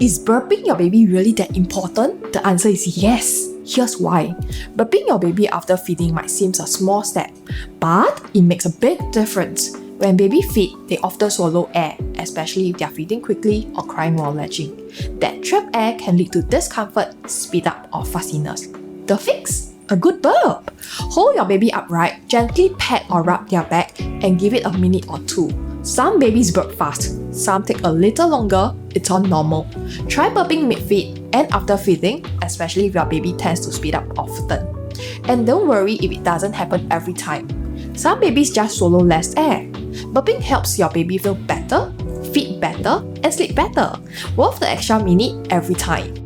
Is burping your baby really that important? The answer is yes. Here's why. Burping your baby after feeding might seem a small step, but it makes a big difference. When baby feed, they often swallow air, especially if they are feeding quickly or crying while latching. That trapped air can lead to discomfort, speed up, or fussiness. The fix? A good burp. Hold your baby upright, gently pat or rub their back, and give it a minute or two. Some babies burp fast, some take a little longer, it's all normal. Try burping mid-feed and after feeding, especially if your baby tends to speed up often. And don't worry if it doesn't happen every time. Some babies just swallow less air. Burping helps your baby feel better, feed better, and sleep better, worth the extra minute every time.